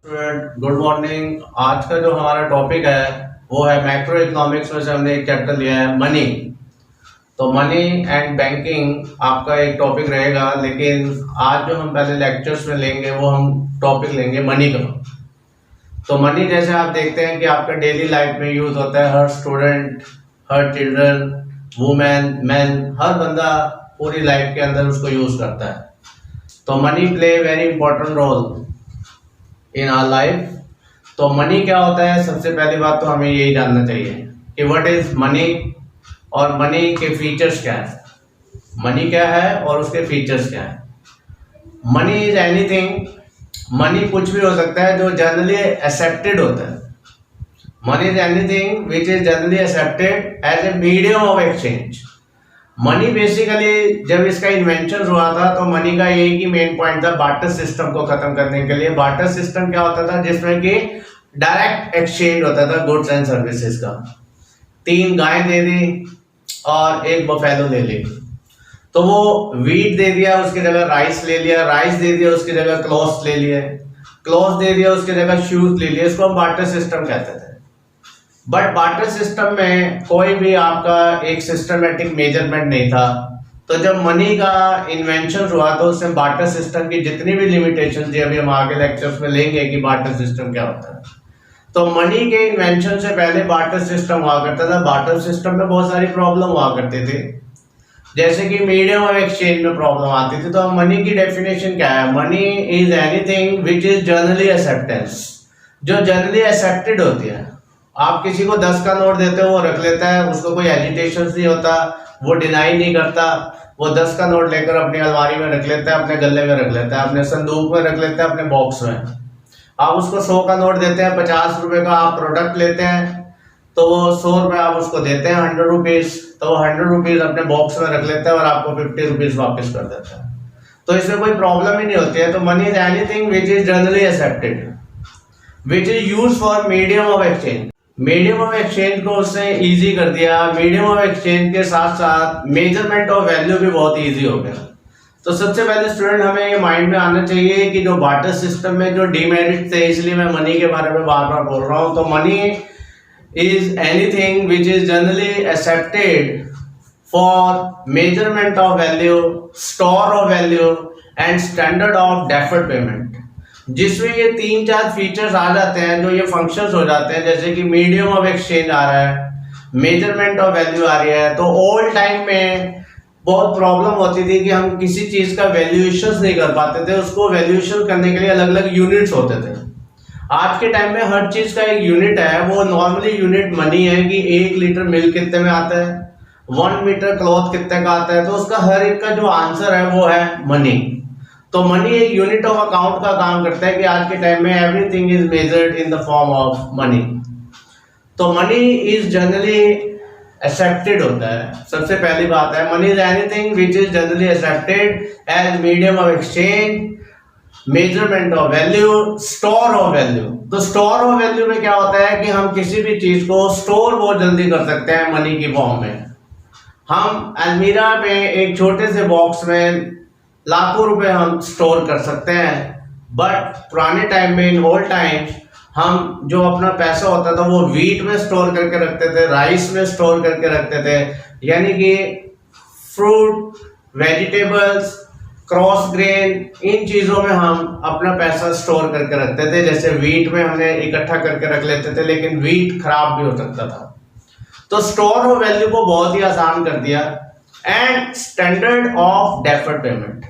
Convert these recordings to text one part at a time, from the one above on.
Good morning. आज का जो हमारा टॉपिक है वो है मैक्रो इकोनॉमिक्स में से हमने एक चैप्टर लिया है मनी। तो मनी एंड बैंकिंग आपका एक टॉपिक रहेगा, लेकिन आज जो हम पहले लेक्चर्स में लेंगे वो हम टॉपिक लेंगे मनी का। तो मनी जैसे आप देखते हैं कि आपका डेली लाइफ में यूज होता है, हर स्टूडेंट, हर चिल्ड्रन, वुमेन, मैन, हर बंदा पूरी लाइफ के अंदर उसको यूज करता है। तो money play very important role in our life. तो मनी क्या होता है, सबसे पहली बात तो हमें यही जानना चाहिए कि व्हाट इज मनी और मनी के फीचर्स क्या है। मनी क्या है और उसके फीचर्स क्या है। मनी इज एनीथिंग, मनी कुछ भी हो सकता है जो जनरली एक्सेप्टेड होता है। Money is anything which is generally accepted as a medium of exchange. Money basically जब इसका इन्वेंशन हुआ था तो मनी का एक ही मेन पॉइंट था, बार्टर सिस्टम को खत्म करने के लिए। बार्टर सिस्टम क्या होता था, जिसमें कि डायरेक्ट एक्सचेंज होता था गुड्स एंड सर्विसेज का। 3 गाय दे दी और 1 बफेलो ले ली, तो वो वीट दे दिया उसकी जगह राइस ले लिया, राइस दे दिया उसकी जगह क्लॉथ्स ले लिए, क्लॉथ्स दे दिया उसकी जगह शूज ले लिए। इसको हम बार्टर सिस्टम कहते थे। बट बार्टर सिस्टम में कोई भी आपका एक सिस्टमेटिक मेजरमेंट नहीं था। तो जब मनी का इन्वेंशन हुआ तो उसमें बार्टर सिस्टम की जितनी भी लिमिटेशन थी, अभी हम आगे लेक्चर्स में लेंगे कि बार्टर सिस्टम क्या होता है। तो मनी के इन्वेंशन से पहले बार्टर सिस्टम हुआ करता था। बार्टर सिस्टम में बहुत सारी प्रॉब्लम हुआ करती थी, जैसे कि मीडियम ऑफ एक्सचेंज में प्रॉब्लम आती थी। तो मनी की डेफिनेशन क्या है, money is anything which is generally acceptance, जो जनरली एक्सेप्टेड होती है। आप किसी को 10 का नोट देते हो, वो रख लेता है, उसको कोई एजिटेशन नहीं होता, वो डिनाई नहीं करता, वो 10 का नोट लेकर अपनी अलमारी में रख लेता है, अपने गले में रख लेता है, अपने संदूक में रख लेता है, अपने बॉक्स में। आप उसको 100 का नोट देते हैं, 50 रुपए का आप प्रोडक्ट लेते हैं, तो वो 100 रुपए आप उसको देते हैं, 100 रुपीज, तो वो 100 रुपीज अपने बॉक्स में रख लेता है और आपको 50 रुपीज वापिस कर देता है। तो इसमें कोई प्रॉब्लम ही नहीं होती है। तो money is anything which is generally accepted which is use for medium of exchange. Medium of exchange को उसने इजी कर दिया। मीडियम ऑफ एक्सचेंज के साथ साथ मेजरमेंट ऑफ वैल्यू भी बहुत इजी हो गया। तो सबसे पहले स्टूडेंट हमें ये माइंड में आना चाहिए कि जो बार्टर सिस्टम में जो डीमेरिट थे, इसलिए मैं मनी के बारे में बार बार बोल रहा हूं। तो money is anything which is generally accepted for measurement of value, store of value and standard of deferred payment, जिसमें ये 3-4 फीचर्स आ जाते हैं, जो ये फंक्शंस हो जाते हैं। जैसे कि मीडियम ऑफ एक्सचेंज आ रहा है, मेजरमेंट ऑफ वैल्यू आ रही है। तो ओल्ड टाइम में बहुत प्रॉब्लम होती थी कि हम किसी चीज का वैल्यूएशन नहीं कर पाते थे, उसको वैल्यूएशन करने के लिए अलग अलग यूनिट्स होते थे। आज के टाइम में हर चीज का एक यूनिट है। वो नॉर्मली यूनिट मनी है कि 1 लीटर मिल्क कितने में आता है, 1 मीटर क्लॉथ कितने का आता है। तो उसका हर एक का जो आंसर है वो है मनी। तो मनी एक यूनिट ऑफ अकाउंट का काम करता है कि आज के टाइम में everything is measured in the form of money. तो मनी इज जनरली एक्सेप्टेड होता है। सबसे पहली बात है, money is anything which is generally accepted as medium of exchange, measurement of value, store of value. तो स्टोर ऑफ वैल्यू में क्या होता है कि हम किसी भी चीज को स्टोर बहुत जल्दी कर सकते हैं मनी की फॉर्म में। हम अलमीरा में एक छोटे से बॉक्स में लाखों रुपए हम स्टोर कर सकते हैं। बट पुराने टाइम में, इन ओल्ड टाइम्स, हम जो अपना पैसा होता था वो वीट में स्टोर करके रखते थे, राइस में स्टोर करके रखते थे। यानी कि फ्रूट, वेजिटेबल्स, क्रॉस ग्रेन, इन चीजों में हम अपना पैसा स्टोर करके रखते थे। जैसे वीट में हमने इकट्ठा करके रख लेते थे, लेकिन वीट खराब भी हो सकता था। तो स्टोर ऑफ वैल्यू को बहुत ही आसान कर दिया। And standard of deferred payment.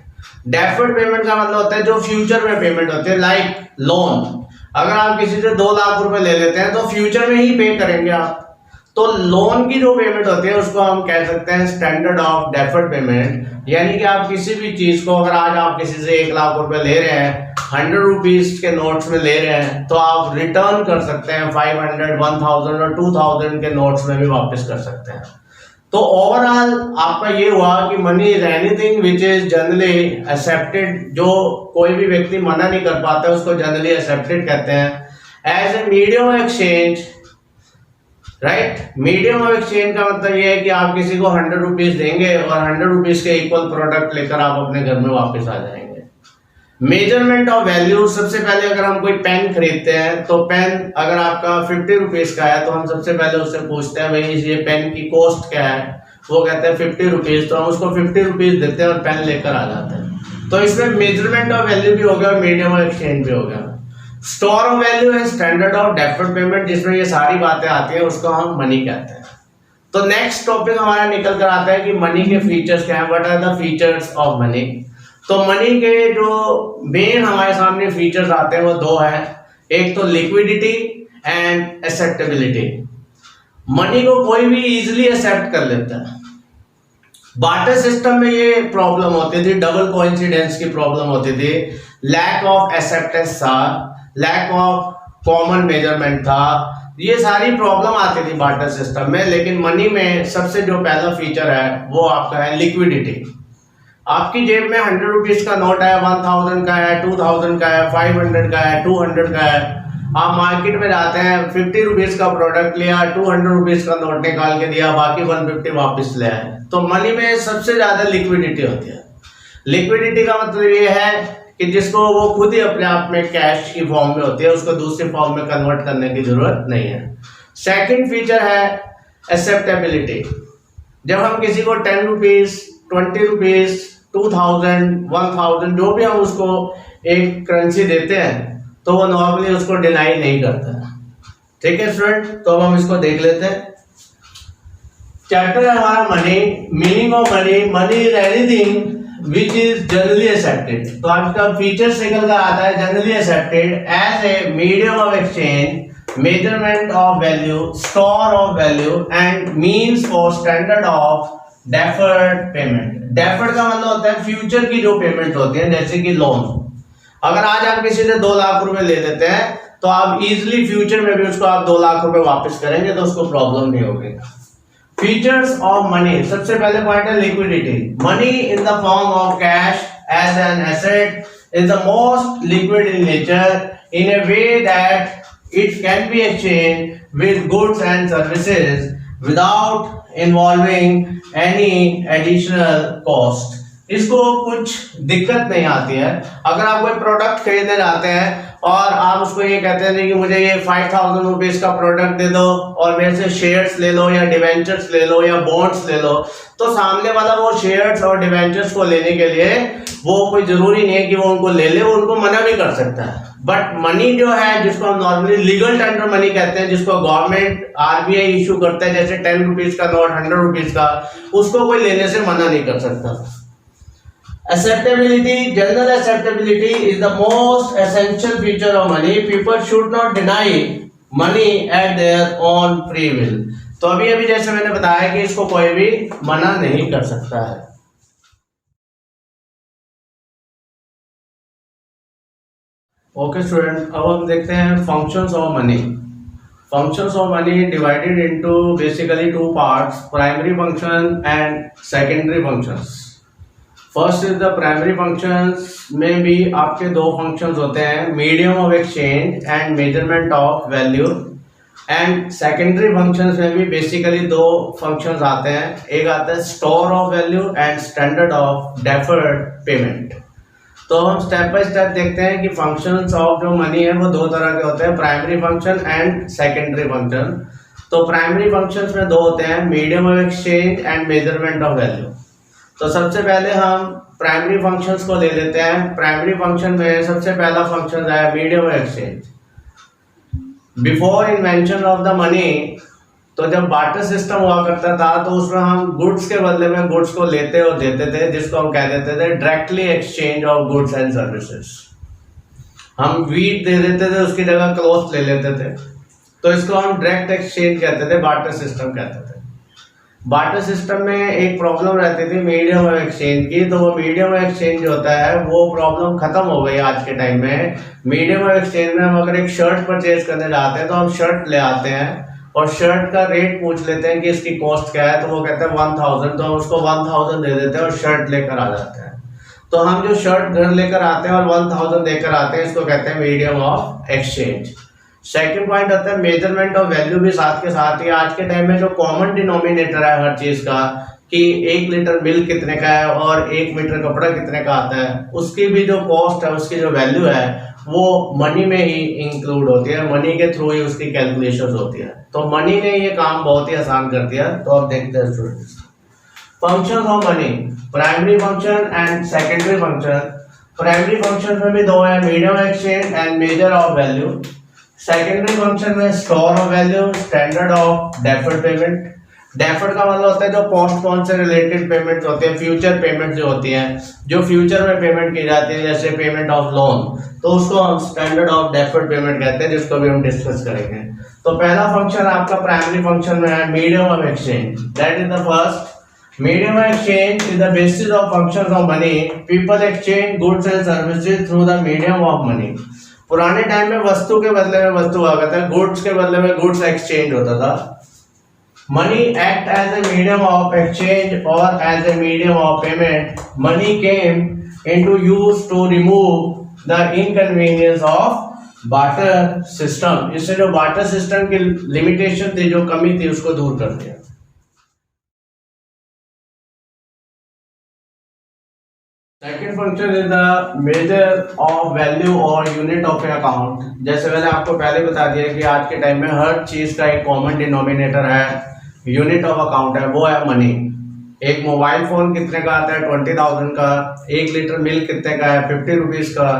Deferred payment का मतलब होता है जो फ्यूचर में पेमेंट होते हैं, लाइक लोन। अगर आप किसी से 2 लाख रुपए ले लेते हैं तो फ्यूचर में ही पे करेंगे आप। तो लोन की जो पेमेंट होती है उसको हम कह सकते हैं स्टैंडर्ड ऑफ डेफर्ड पेमेंट। यानी कि आप किसी भी चीज को, अगर आज आप किसी से 1 लाख रुपए ले रहे हैं, 100 रुपीज के नोट्स में ले रहे हैं, तो आप रिटर्न कर सकते हैं 500, 1000 और 2000 के नोट्स में भी वापस कर सकते हैं। तो ओवरऑल आपका ये हुआ कि money is anything which is generally accepted, जो कोई भी व्यक्ति मना नहीं कर पाता उसको जनरली एक्सेप्टेड कहते हैं as a medium of exchange. Right, medium of exchange का मतलब ये है कि आप किसी को 100 रुपीज देंगे और 100 रुपीज के इक्वल प्रोडक्ट लेकर आप अपने घर में वापस आ जाएंगे। मेजरमेंट ऑफ वैल्यू, सबसे पहले अगर हम कोई पेन खरीदते हैं तो पेन अगर आपका 50 रुपीज का है तो हम सबसे पहले उससे पूछते हैं भाई ये पेन की कॉस्ट क्या है, वो कहते हैं 50 रुपीज, तो हम उसको 50 रुपीज देते हैं और पेन लेकर आ जाते हैं। तो इसमें मेजरमेंट ऑफ वैल्यू भी हो गया और मीडियम ऑफ एक्सचेंज भी हो गया। Store of value and standard of deferred payment, जिसमें ये सारी बातें आती हैं, उसको हम मनी कहते हैं। तो नेक्स्ट टॉपिक हमारा निकल कर आता है कि मनी के फीचर्स क्या है, what are the features of money. तो मनी के जो मेन हमारे सामने फीचर्स आते हैं वो दो हैं, एक तो लिक्विडिटी एंड एक्सेप्टेबिलिटी। मनी को कोई भी इजीली एक्सेप्ट कर लेता है। बार्टर सिस्टम में ये प्रॉब्लम होती थी, डबल कोइंसिडेंस की प्रॉब्लम होती थी, लैक ऑफ एक्सेप्टेंस था, लैक ऑफ कॉमन मेजरमेंट था, ये सारी प्रॉब्लम आती थी बार्टर सिस्टम में। लेकिन मनी में सबसे जो पहला फीचर है वो आपका है लिक्विडिटी। आपकी जेब में 100 रुपीज का नोट है, 1000 का है, 2000 का है, 500 का है, 200 का है। आप मार्केट में जाते हैं, 50 रुपीज का प्रोडक्ट लिया, 200 रुपीज का नोट निकाल के दिया, बाकी 150 वापस ले आए। तो मनी में सबसे ज्यादा लिक्विडिटी होती है। लिक्विडिटी का मतलब ये है कि जिसको वो खुद ही अपने आप में कैश की फॉर्म में होती है, उसको दूसरी फॉर्म में कन्वर्ट करने की जरूरत नहीं है। सेकंड फीचर है एक्सेप्टेबिलिटी। जब हम किसी को 10 रुपीज, 20 रुपीज, 2000, 1000 जो भी हम उसको एक करेंसी देते हैं तो वो नॉर्मली उसको डिनाई नहीं करता है। ठीक है स्टूडेंट, तो अब हम इसको देख लेते हैं। चैप्टर है हमारा money, meaning of money. Money is anything which is generally accepted. तो आपका फीचर निकल कर आता है generally accepted as a medium of exchange, measurement of value, store of value and means for standard of deferred payment. Deferred का मतलब होता है फ्यूचर की जो पेमेंट होती है, जैसे कि लोन। अगर आज आप किसी से 2 लाख रुपए ले लेते हैं तो आप इजीली फ्यूचर में भी उसको आप 2 लाख रुपए वापस करेंगे तो उसको प्रॉब्लम नहीं होगी। फीचर्स ऑफ मनी, सबसे पहले पॉइंट है liquidity. Money in the form of cash as an asset is the most liquid in nature in a way that it can be exchange with goods and services without involving any additional cost. इसको कुछ दिक्कत नहीं आती है। अगर आप कोई product खरीदने जाते हैं और आप उसको ये कहते हैं कि मुझे ये 5000 रुपीज का प्रोडक्ट दे दो और मेरे से शेयर्स ले लो या डिवेंचर्स ले लो या बॉन्ड्स ले लो, तो सामने वाला वो शेयर्स और डिवेंचर्स को लेने के लिए वो कोई जरूरी नहीं है कि वो उनको ले ले, वो उनको मना भी कर सकता है। बट मनी जो है, जिसको हम नॉर्मली लीगल टेंडर मनी कहते हैं, जिसको गवर्नमेंट आरबीआई इशू करता है, जैसे 10 रुपीज का नोट, 100 रुपीज का, उसको कोई लेने से मना नहीं कर सकता। Acceptability, general acceptability is the most essential feature of money. People should not deny money at their own free will. तो अभी अभी जैसे मैंने बताया कि इसको कोई भी मना नहीं कर सकता है। ओके स्टूडेंट, अब हम देखते हैं functions of money. Functions of money divided into basically 2 parts, primary function and secondary functions. First is the primary functions में भी आपके 2 फंक्शंस होते हैं, medium of exchange and measurement of value. And secondary functions में भी basically 2 functions आते हैं, एक आता है store of value and standard of deferred payment. तो हम स्टेप बाय स्टेप देखते हैं कि फंक्शंस ऑफ जो मनी है वो 2 तरह के होते हैं, primary function and secondary function. तो प्राइमरी फंक्शंस में 2 होते हैं, medium of exchange and measurement of value. तो सबसे पहले हम प्राइमरी फंक्शंस को ले लेते हैं। प्राइमरी फंक्शन में सबसे पहला फंक्शन है medium exchange. Before invention of the money, तो जब बार्टर सिस्टम हुआ करता था तो उसमें हम गुड्स के बदले में गुड्स को लेते और देते थे, जिसको हम कह देते थे directly exchange of goods and services. हम व्हीट दे देते थे, उसकी जगह क्लॉथ ले लेते थे, तो इसको हम डायरेक्ट एक्सचेंज कहते थे, बार्टर सिस्टम कहते थे। बार्टर सिस्टम में एक प्रॉब्लम रहती थी मीडियम ऑफ एक्सचेंज की, तो वो मीडियम ऑफ एक्सचेंज जो होता है वो प्रॉब्लम खत्म हो गई आज के टाइम में। मीडियम ऑफ एक्सचेंज में हम अगर एक शर्ट परचेज करने जाते हैं तो हम शर्ट ले आते हैं और शर्ट का रेट पूछ लेते हैं कि इसकी कॉस्ट क्या है, तो वो कहते हैं 1000, तो हम उसको 1000 दे देते हैं और शर्ट लेकर आ जाते हैं। तो हम जो शर्ट घर लेकर आते हैं और 1000 देकर आते हैं, इसको कहते हैं medium of exchange. Second point आता है मेजरमेंट ऑफ वैल्यू भी साथ के साथ ही। आज के टाइम में जो कॉमन डिनोमिनेटर है हर चीज का, कि 1 लीटर मिल्क कितने का है और 1 मीटर कपड़ा कितने का आता है, उसकी भी जो कॉस्ट है, उसकी जो वैल्यू है, वो मनी में ही इंक्लूड होती है, मनी के थ्रू ही उसकी कैलकुलेशन होती है। तो मनी ने ये काम बहुत ही आसान कर दिया। तो अब देखते हैं students, function of money, primary function and secondary function. Primary function में भी दो है, medium exchange and measure of value. Secondary function में store of value, standard of deferred payment. Deferred का मतलब होता है जो पोस्टपोन से रिलेटेड पेमेंट्स होते हैं, फ्यूचर पेमेंट जो होती हैं, जो फ्यूचर में पेमेंट की जाती है, जैसे पेमेंट ऑफ लोन, तो उसको हम स्टैंडर्ड ऑफ डेफर्ड पेमेंट कहते हैं, जिसको भी हम डिस्कस करेंगे। तो पहला फंक्शन आपका प्राइमरी फंक्शन में है medium of exchange, that is the first. Medium exchange is the basis of functions of money. People exchange goods and services through the medium of money. पुराने टाइम में वस्तु के बदले में वस्तु आया था, गुड्स के बदले में गुड्स एक्सचेंज होता था। Money act as a medium of exchange और as a medium of payment. Money came into use to remove the inconvenience of barter system. इससे जो बार्टर सिस्टम की लिमिटेशन थी, जो कमी थी, उसको दूर कर दिया। Second function is the major of value और यूनिट ऑफ ए अकाउंट। जैसे मैंने आपको पहले बता दिया कि आज के टाइम में हर चीज का एक कॉमन डिनोमिनेटर है, यूनिट ऑफ अकाउंट है, वो है मनी। एक मोबाइल फोन कितने का आता है? 20,000 का। 1 लीटर मिल्क कितने का है? 50 रुपीज का।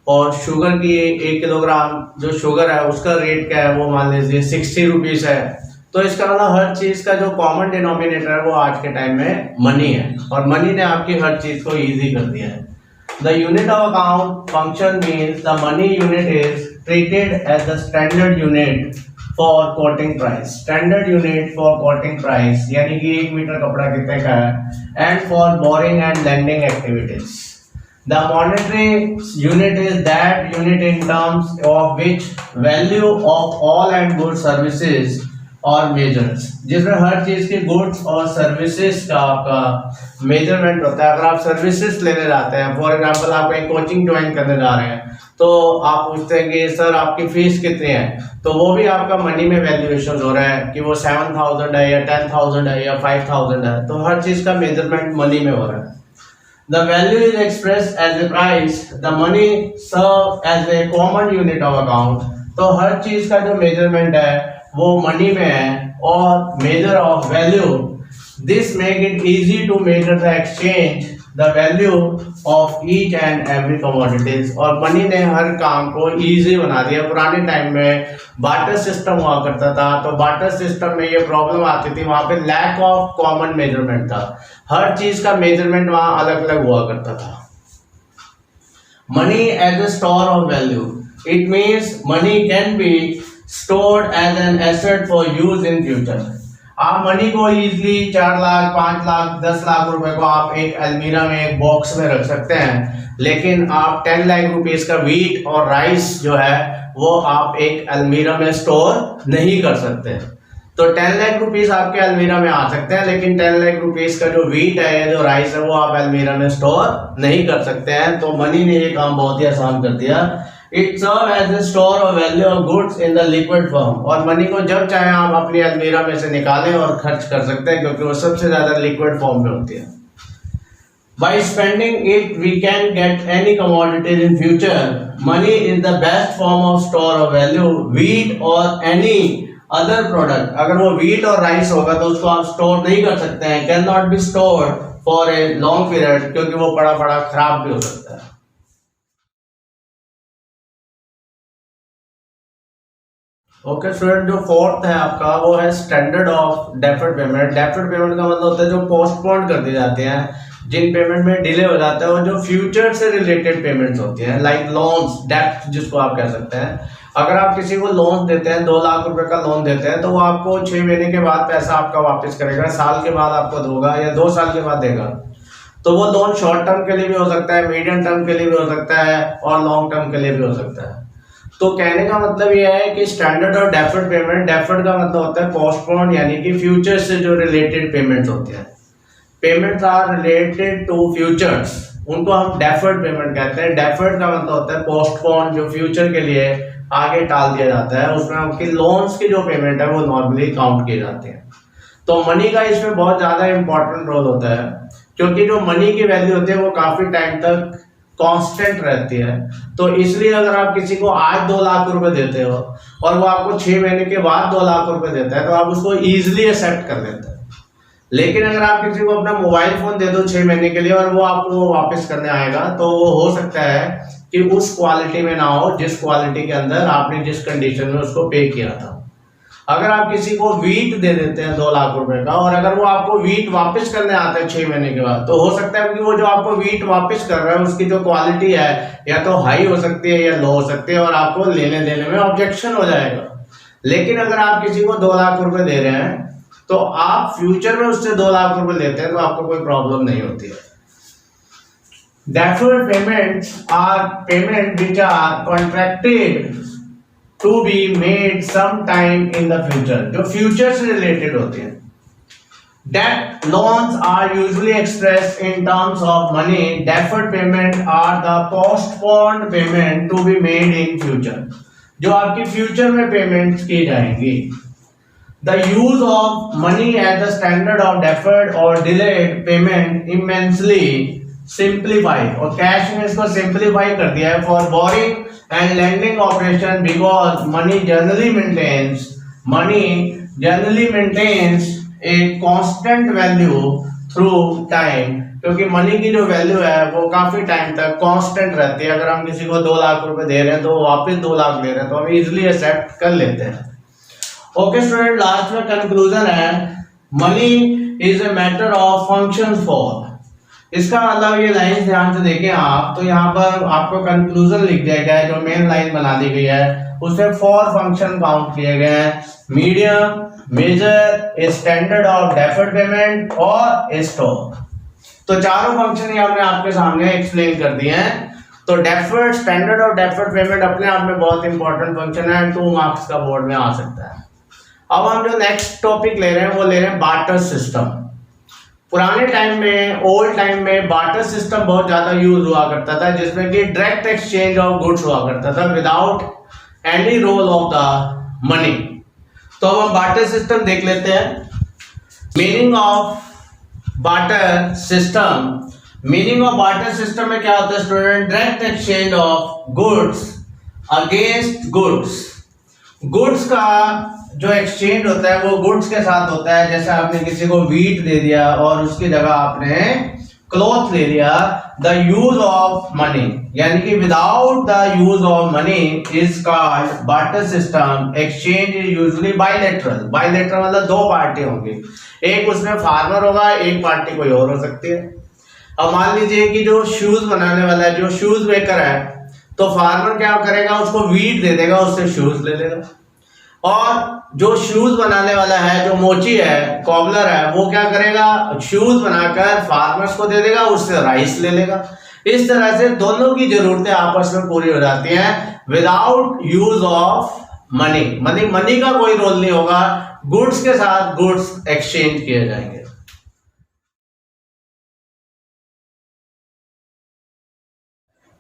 और शुगर की 1 किलोग्राम जो शुगर है उसका रेट क्या है? वो मान लीजिए 60 रुपीज है। तो इसका मतलब हर चीज का जो कॉमन डिनोमिनेटर है वो आज के टाइम में मनी है, और मनी ने आपकी हर चीज को इजी कर दिया है। The unit of account function means the money unit is treated as the standard unit for quoting price. Standard unit for quoting price यानी कि 1 मीटर कपड़ा कितने का है, and for borrowing and lending activities. The monetary unit is that unit in terms of which value of all and good services और measures, जिसमें हर चीज के गुड्स और सर्विसेज का आपका मेजरमेंट होता है। अगर आप सर्विसेज लेने जाते हैं, फॉर एग्जांपल आप एक कोचिंग ज्वाइन करने जा रहे हैं, तो आप पूछते हैं कि सर आपकी फीस कितनी है, तो वो भी आपका मनी में वैल्यूएशन हो रहा है कि वो 7,000 है या 10,000 है या 5,000 है। तो हर चीज का मेजरमेंट मनी में हो रहा है। The value is expressed as a price. The money serve as a common unit of account. तो हर चीज का जो मेजरमेंट है वो मनी में है, और measure of value, this make it easy to measure the exchange the value of each and every commodities. और मनी ने हर काम को इजी बना दिया। पुराने टाइम में बार्टर सिस्टम हुआ करता था, तो बार्टर सिस्टम में ये प्रॉब्लम आती थी, वहां पे लैक ऑफ कॉमन मेजरमेंट था, हर चीज का मेजरमेंट वहां अलग अलग हुआ करता था। Money as a store of value, it means money can be stored as an asset for use in future. आप मनी को इजीली 4 लाख, 5 लाख, 10 लाख रुपए को आप एक अलमीरा में, एक बॉक्स में रख सकते हैं, लेकिन आप 10 लाख रुपीस का व्हीट और राइस जो है वो आप एक अलमीरा में स्टोर नहीं कर सकते। तो 10 लाख रुपीस आपके अलमीरा में आ सकते हैं, लेकिन 10 लाख रुपीस का जो व्हीट है या जो राइस है वो आप अलमीरा में स्टोर नहीं कर सकते हैं। तो मनी ने ये काम बहुत ही आसान कर दिया। It serve as a store of value of goods in the liquid form। और मनी को जब चाहे आप अपनी अलमीरा में से निकालें और खर्च कर सकते हैं, क्योंकि वो सबसे ज्यादा लिक्विड फॉर्म में होती है। By spending it, we can get any commodities in future. Money is the best form of store of value. Wheat or any other product, अगर वो wheat और rice होगा तो उसको आप स्टोर नहीं कर सकते हैं, can not be stored for a long period, क्योंकि वो बड़ा बड़ा खराब भी हो सकता है। ओके स्टूडेंट, जो फोर्थ है आपका वो है standard of deferred payment. Deferred payment का मतलब होता है जो पोस्टपोन कर दी जाते हैं, जिन पेमेंट में डिले हो जाता है, और जो फ्यूचर से रिलेटेड पेमेंट्स होती हैं, लाइक लोन्स, डेट जिसको आप कह सकते हैं। अगर आप किसी को लोन देते हैं, 2 लाख रुपए का लोन देते हैं, तो वो आपको 6 महीने के बाद पैसा आपका वापस करेगा, साल के बाद आपको दोगा या 2 साल के बाद देगा। तो वो लोन शॉर्ट टर्म के लिए भी हो सकता है, मीडियम टर्म के लिए भी हो सकता है, और लॉन्ग टर्म के लिए भी हो सकता है। तो कहने का मतलब यह है कि स्टैंडर्ड और डेफर्ड पेमेंट, डेफर्ड का मतलब होता है पोस्टपोन, यानी कि फ्यूचर से जो रिलेटेड पेमेंट्स होते हैं, payments are related to futures, उनको हम डेफर्ड पेमेंट कहते हैं। डेफर्ड का मतलब होता है पोस्टपोन, जो फ्यूचर के लिए आगे टाल दिया जाता है। उसमें आपकी लोन्स की जो पेमेंट है वो नॉर्मली काउंट किए जाते हैं। तो मनी का इसमें बहुत ज्यादा इंपॉर्टेंट रोल होता है, क्योंकि जो मनी की वैल्यू होती है वो काफी टाइम तक कांस्टेंट रहती है। तो इसलिए अगर आप किसी को आज 2 लाख रुपए देते हो और वो आपको 6 महीने के बाद 2 लाख रुपए देता है, तो आप उसको इजीली एक्सेप्ट कर लेते हैं। लेकिन अगर आप किसी को अपना मोबाइल फोन दे दो 6 महीने के लिए और वो आपको वापस करने आएगा, तो वो हो सकता है कि उस क्वालिटी में ना हो जिस क्वालिटी के अंदर आपने जिस कंडीशन में उसको पे किया था। अगर आप किसी को वीट दे देते हैं 2 लाख रुपए का, और अगर वो आपको वीट वापस करने आता है 6 महीने के बाद, तो हो सकता है कि वो जो आपको वीट वापस कर रहा है उसकी जो क्वालिटी है या तो हाई हो सकती है या लो हो सकती है, और आपको लेने देने में ऑब्जेक्शन हो जाएगा। लेकिन अगर आप किसी को 2 लाख रुपए दे रहे हैं तो आप फ्यूचर में उससे 2 लाख रुपए लेते हैं तो आपको कोई प्रॉब्लम नहीं होती है। Deferred payments are payment which are contracted to be made sometime in the future, जो फ्यूचर से रिलेटेड होते हैं। Debt loans are usually expressed in terms of money. Deferred payment are the postponed payment to be made in future, जो आपकी future में payments की जाएंगी। The use of money as the standard of deferred or delayed payment immensely simplified, और cash में इसको simplify कर दिया है for borrowing and lending operation, because money generally maintains a constant value through time, क्योंकि money की जो value है वो काफी टाइम तक कांस्टेंट रहती है। अगर हम किसी को 2 लाख रुपए दे रहे हैं तो वापस 2 लाख ले रहे हैं तो हम इजिली एक्सेप्ट कर लेते हैं। ओके स्टूडेंट, लास्ट में कंक्लूजन है, money is a matter of function for. इसका मतलब ये लाइन ध्यान से देखें आप, तो यहाँ पर आपको कंक्लूजन लिख दिया गया है, जो मेन लाइन बना दी गई है उसमें 4 फंक्शन काउंट किए गए हैं: medium, measure, standard of deferred payment और स्टॉक। तो चारों फंक्शन ही हमने आपके सामने एक्सप्लेन कर दिए हैं। तो डेफर्ड, स्टैंडर्ड और डेफर्ड पेमेंट अपने आप में बहुत इंपॉर्टेंट फंक्शन है, 2 मार्क्स का बोर्ड में आ सकता है। अब हम जो नेक्स्ट टॉपिक ले रहे हैं वो ले रहे हैं बार्टर सिस्टम। पुराने टाइम में, ओल्ड टाइम में बार्टर सिस्टम बहुत ज्यादा यूज हुआ करता था, जिसमें कि डायरेक्ट एक्सचेंज ऑफ गुड्स हुआ करता था without any role of the money. तो हम बार्टर सिस्टम देख लेते हैं। Meaning of barter system, meaning of barter system में क्या होता है student? Direct exchange of goods against goods. Goods का जो एक्सचेंज होता है वो गुड्स के साथ होता है। जैसे आपने किसी को वीट दे दिया और उसकी जगह आपने क्लॉथ ले लिया। द यूज ऑफ मनी, यानी कि without the use of money is called barter system. Exchange is usually bilateral. Bilateral मतलब 2 पार्टी होंगी, एक उसमें फार्मर होगा, एक पार्टी कोई और हो सकती है। अब मान लीजिए कि जो शूज बनाने वाला है, जो शूज मेकर है, तो फार्मर क्या करेगा, उसको वीट दे देगा, उससे शूज ले लेगा। और जो शूज बनाने वाला है, जो मोची है, कॉबलर है, वो क्या करेगा, शूज बनाकर फार्मर्स को दे देगा, उससे राइस ले लेगा। इस तरह से दोनों की जरूरतें आपस में पूरी हो जाती हैं without use of money. Money का कोई रोल नहीं होगा, गुड्स के साथ गुड्स एक्सचेंज किए जाएंगे।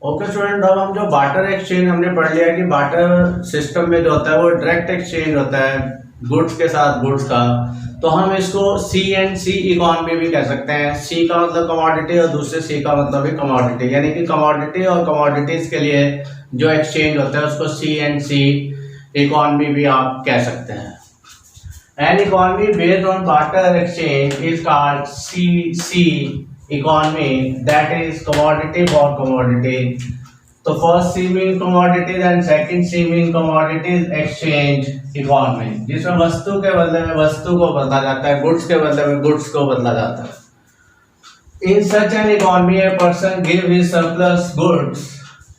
ओके स्टूडेंट, अब हम जो बार्टर एक्सचेंज हमने पढ़ लिया कि बार्टर सिस्टम में जो होता है वो डायरेक्ट एक्सचेंज होता है गुड्स के साथ गुड्स का। तो हम इसको C&C इकोनॉमी भी कह सकते हैं। C का मतलब कमोडिटी और दूसरे C का मतलब भी कमोडिटी, यानी कि कमोडिटी और कमोडिटीज के लिए जो एक्सचेंज होता है उसको C&C इकोनॉमी भी आप कह सकते हैं। An economy based on barter exchange is called C economy, that is commodity for commodity. तो first C mean commodities and second C mean commodities exchange economy, जिसमें वस्तु के बदले में वस्तु को बदला जाता है, गुड्स के बदले में गुड्स को बदला जाता है। In such an economy, a person give his surplus goods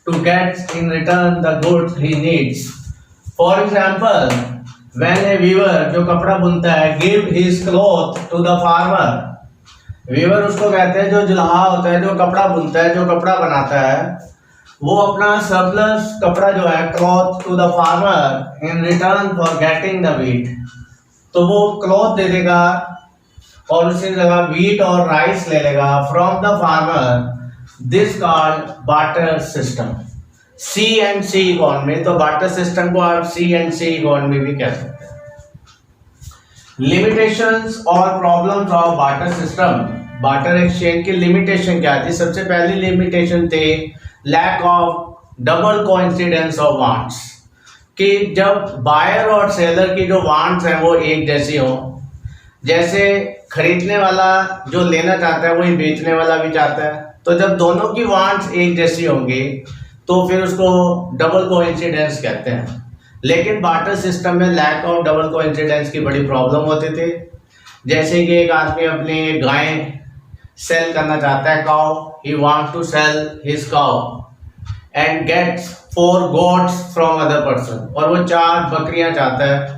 to get in return the goods he needs. For example, when a weaver, जो कपड़ा बुनता है, give his cloth to the farmer. Weaver उसको कहते हैं जो जुलाहा होता है, जो कपड़ा बुनता है, जो कपड़ा बनाता है, वो अपना सरप्लस कपड़ा जो है cloth to the farmer in return for getting the wheat. तो वो क्लॉथ दे देगा और उसी जगह वीट और राइस ले लेगा from the farmer. This called barter system, C&C economy. तो बार्टर सिस्टम को आप C&C इकोनॉमी भी कह सकते हैं। लिमिटेशंस और problems of barter system. Barter exchange की लिमिटेशन क्या थी? सबसे पहली लिमिटेशन थी lack of double coincidence of wants, कि जब बायर और सेलर की जो वांट्स हैं वो एक जैसी हो, जैसे खरीदने वाला जो लेना चाहता है वही बेचने वाला भी चाहता है, तो जब दोनों की वांट्स एक जैसी होंगी तो फिर उसको डबल कोइंसिडेंस कहते हैं। लेकिन बार्टर सिस्टम में लैक ऑफ डबल कोइंसिडेंस की बड़ी प्रॉब्लम होती थी। जैसे कि एक आदमी अपनी गाय सेल करना चाहता है, cow, he want to sell his cow and gets 4 goats from other person, और वो 4 बकरियां चाहता है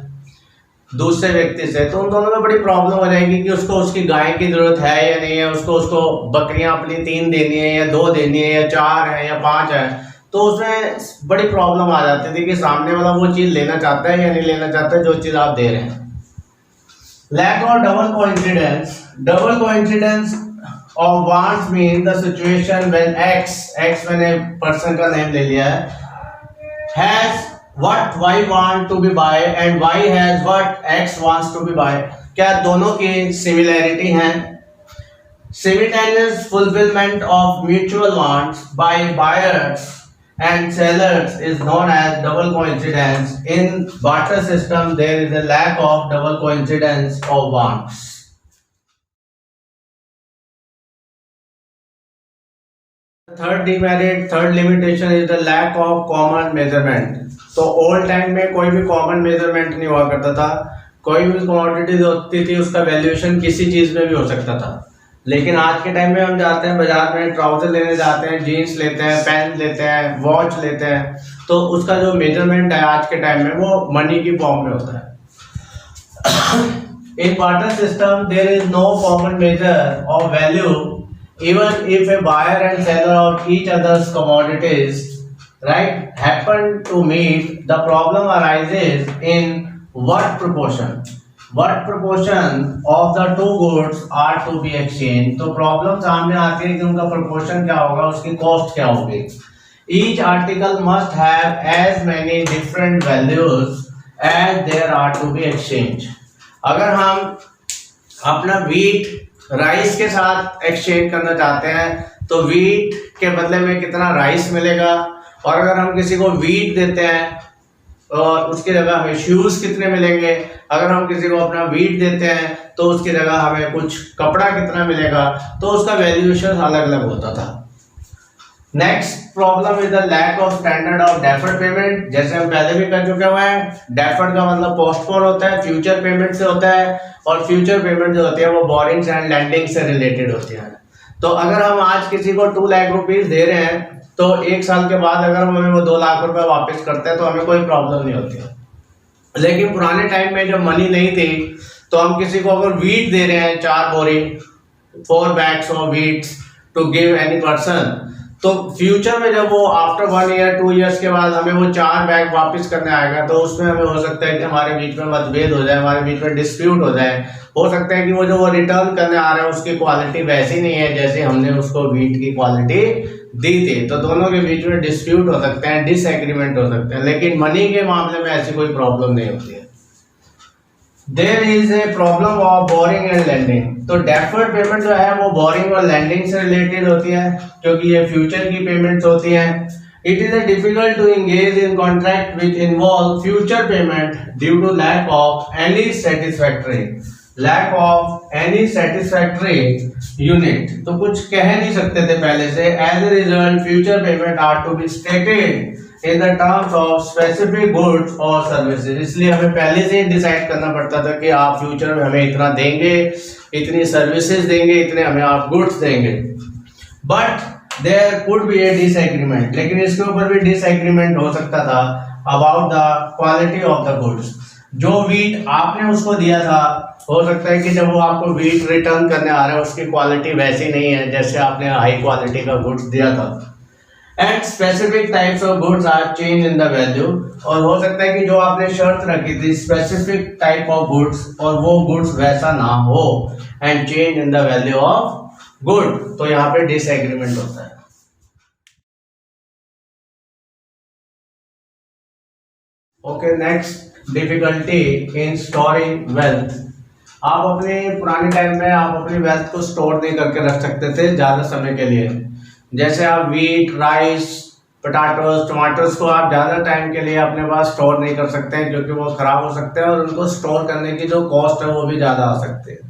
दूसरे व्यक्ति से, तो उन दोनों में बड़ी प्रॉब्लम हो जाएगी कि उसको उसकी गाय की जरूरत है या नहीं है, उसको बकरियां अपनी 3 देनी है या 2 देनी है या 4 है या 5 है, तो उसमें बड़ी प्रॉब्लम आ जाती थी कि सामने वाला वो चीज लेना चाहता है या नहीं लेना चाहता है जो चीज आप दे रहे हैं। Lack of double coincidence. Double coincidence of wants mean the situation when X मैंने पर्सन का नेम ले लिया है, has what y want to be buy and y has what x wants to be buy, क्या दोनों की similarity हैं? Simultaneous fulfillment of mutual wants by buyers and sellers is known as double coincidence. In barter system there is a lack of double coincidence of wants. Third limitation is the lack of common measurement. तो old time में कोई भी common measurement नहीं हुआ करता था, कोई भी कमोडिटी होती थी उसका वैल्यूएशन किसी चीज में भी हो सकता था। लेकिन आज के टाइम में हम जाते हैं बाजार में, ट्राउजर लेने जाते हैं, जीन्स लेते हैं, पेन लेते हैं, वॉच लेते हैं, तो उसका जो मेजरमेंट है आज के टाइम में वो मनी की फॉर्म में होता है। In barter system there is no common measure of value even if a buyer and seller of each other's commodities, right, happen to meet, the problem arises in what proportion of the two goods are to be exchanged। तो problem सामने आती है कि उनका proportion क्या होगा, उसकी cost क्या होगी। each article must have as many different values as there are to be exchanged। अगर हम अपना वीट राइस के साथ एक्सचेंज करना चाहते हैं तो वीट के बदले में कितना राइस मिलेगा, और अगर हम किसी को वीट देते हैं और उसकी जगह हमें शूज कितने मिलेंगे, अगर हम किसी को अपना वीट देते हैं तो उसकी जगह हमें कुछ कपड़ा कितना मिलेगा, तो उसका वैल्यूएशन अलग अलग होता था। Next problem is the lack of standard of deferred payment. जैसे हम पहले भी कर चुके हुए हैं, डेफर्ड का मतलब पोस्टपोन होता है, फ्यूचर पेमेंट से होता है, और फ्यूचर पेमेंट जो होती है वो बोरिंग्स एंड लैंडिंग से रिलेटेड होती है। तो अगर हम आज किसी को 2 लाख रुपीस दे रहे हैं तो 1 साल के बाद अगर हम हमें वो 2 लाख रुपए वापस करते हैं तो हमें कोई प्रॉब्लम नहीं होती है। लेकिन पुराने टाइम में जब मनी नहीं थी तो हम किसी को अगर वीट दे रहे हैं 4 बोरी 4 bags of wheats to give any person, तो फ्यूचर में जब वो आफ्टर 1 ईयर 2 ईयर्स के बाद हमें वो 4 बैग वापस करने आएगा तो उसमें हमें हो सकता है कि हमारे बीच में मतभेद हो जाए, हमारे बीच में डिस्प्यूट हो जाए। हो सकता है कि वो जो वो रिटर्न करने आ रहा है उसकी क्वालिटी वैसी नहीं है जैसे हमने उसको वीट की क्वालिटी दी थी, तो दोनों के बीच में डिस्प्यूट हो सकते हैं, डिसएग्रीमेंट हो सकते हैं। लेकिन मनी के मामले में ऐसी कोई प्रॉब्लम नहीं होती है। There is a problem of borrowing and lending. तो डेफर्ड पेमेंट जो है वो बोरिंग और लैंडिंग से रिलेटेड होती है क्योंकि ये फ्यूचर की पेमेंट्स होती हैं। It is difficult to engage in contract which involve future payment due to lack of any satisfactory unit. तो कुछ कह नहीं सकते थे पहले से। As a result future payment are to be stated in the terms of specific goods और services. इसलिए हमें पहले से ही डिसाइड करना पड़ता था कि आप फ्यूचर में हमें इतना देंगे, इतनी सर्विसेज देंगे, इतने हमें आप गुड्स देंगे। But there could be a disagreement, लेकिन इसके ऊपर भी डिसएग्रीमेंट हो सकता था about the quality of the goods. जो वीट आपने उसको दिया था हो सकता है कि जब वो आपको वीट रिटर्न करने आ रहा है उसकी क्वालिटी वैसी नहीं है जैसे आपने हाई क्वालिटी का गुड्स दिया था। And specific types of goods are change in the value. और हो सकता है कि जो आपने शर्त रखी थी स्पेसिफिक टाइप ऑफ गुड्स और वो गुड्स वैसा ना हो and change in the value of good, तो यहाँ पे डिसएग्रीमेंट होता है। Okay, next difficulty in storing wealth. आप अपने पुराने टाइम में आप अपनी वेल्थ को स्टोर नहीं करके रख सकते थे ज़्यादा समय के लिए। जैसे आप वीट, राइस, पोटैटोज, टमाटोज को आप ज़्यादा टाइम के लिए अपने पास स्टोर नहीं कर सकते हैं, क्योंकि वो ख़राब हो सकते हैं और उनको स्टोर करने की जो कॉस्ट है वो भी ज़्यादा आ सकती है।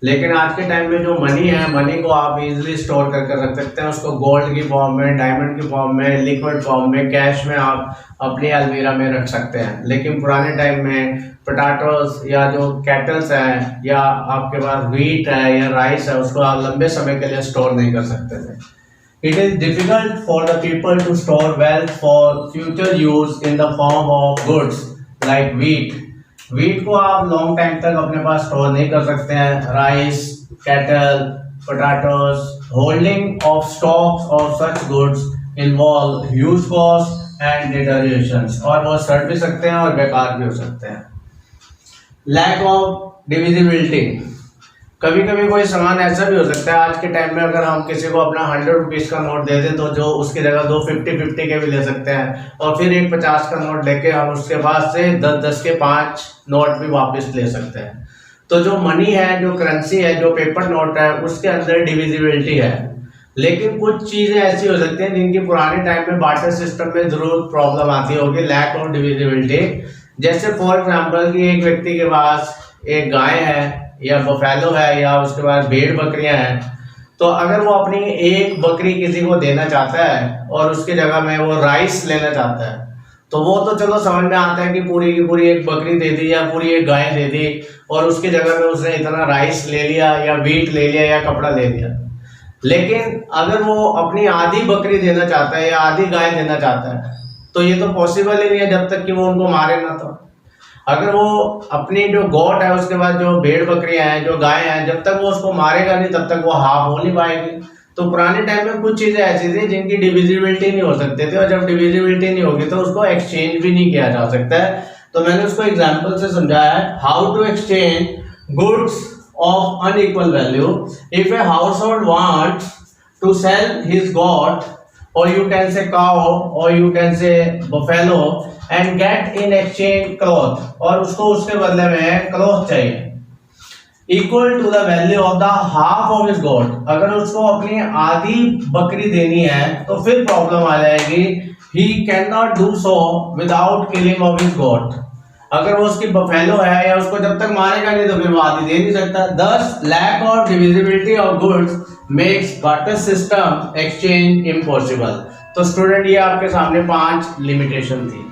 लेकिन आज के टाइम में जो मनी है, मनी को आप इजीली स्टोर करके रख सकते हैं। उसको गोल्ड की फॉर्म में, डायमंड की फॉर्म में, लिक्विड फॉर्म में, कैश में आप अपनी अलमीरा में रख सकते हैं। लेकिन पुराने टाइम में पोटैटोज या जो कैटल्स हैं या आपके पास व्हीट है या राइस है, उसको आप लंबे समय के लिए स्टोर नहीं कर सकते थे। It is difficult for the people to store wealth for future use in the form of goods like wheat. Wheat को आप लॉन्ग टाइम तक अपने पास स्टोर नहीं कर सकते हैं। Rice, cattle, potatoes, holding of stocks of such goods involve huge cost and deteriorations, और वो सड़ भी सकते हैं और बेकार भी हो सकते हैं। लैक ऑफ डिविजिबिलिटी, कभी कभी कोई सामान ऐसा भी हो सकता है आज के टाइम में, अगर हम किसी को अपना 100 रुपीज़ का नोट दे दें तो जो उसकी जगह 2 50 के भी ले सकते हैं, और फिर एक 50 का नोट लेके हम उसके पास से 10 के 5 नोट भी वापस ले सकते हैं। तो जो मनी है, जो करेंसी है, जो पेपर नोट है, उसके अंदर डिविजिबिलिटी है। लेकिन कुछ चीज़ें ऐसी हो सकती हैं जिनकी पुराने टाइम में बार्टर सिस्टम में जरूर प्रॉब्लम आती होगी, लैक ऑफ डिविजिबिलिटी। जैसे फॉर एग्जाम्पल कि एक व्यक्ति के पास एक गाय है या बफेलो है या उसके पास भेड़ बकरियां हैं, तो अगर वो अपनी एक बकरी किसी को देना चाहता है और उसकी जगह में वो राइस लेना चाहता है, तो वो तो चलो समझ में आता है कि पूरी की पूरी एक बकरी दे दी या पूरी एक गाय दे दी और उसकी जगह में उसने इतना राइस ले लिया या वीट ले लिया या कपड़ा ले लिया। लेकिन अगर वो अपनी आधी बकरी देना चाहता है या आधी गाय देना चाहता है, तो ये तो पॉसिबल ही नहीं है जब तक कि वो उनको मारे ना। तो अगर वो अपनी जो गॉट है, उसके बाद जो भेड़ बकरियां हैं, जो गाय हैं, जब तक वो उसको मारेगा नहीं तब तक वो हाफ हो नहीं पाएगी। तो पुराने टाइम में कुछ चीजें ऐसी थी जिनकी डिविजिबिलिटी नहीं हो सकती थी, और जब डिविजिबिलिटी नहीं होगी तो उसको एक्सचेंज भी नहीं किया जा सकता है। तो मैंने उसको एग्जाम्पल से समझाया है, how to exchange goods of unequal value. If a household wants to sell his goat, or you can say cow, or you can say buffalo, and get in exchange cloth, और उसको उसके बदले में cloth चाहिए equal to the value of the half of his goat। अगर उसको अपनी आधी बकरी देनी है तो फिर प्रॉब्लम आ जाएगी, he cannot do so without killing of his goat। अगर वो उसकी बफेलो है या उसको जब तक मारेगा नहीं तो फिर वो आधी दे नहीं सकता। Thus lack of divisibility of goods makes barter system exchange impossible। तो स्टूडेंट ये आपके सामने 5 लिमिटेशन थी।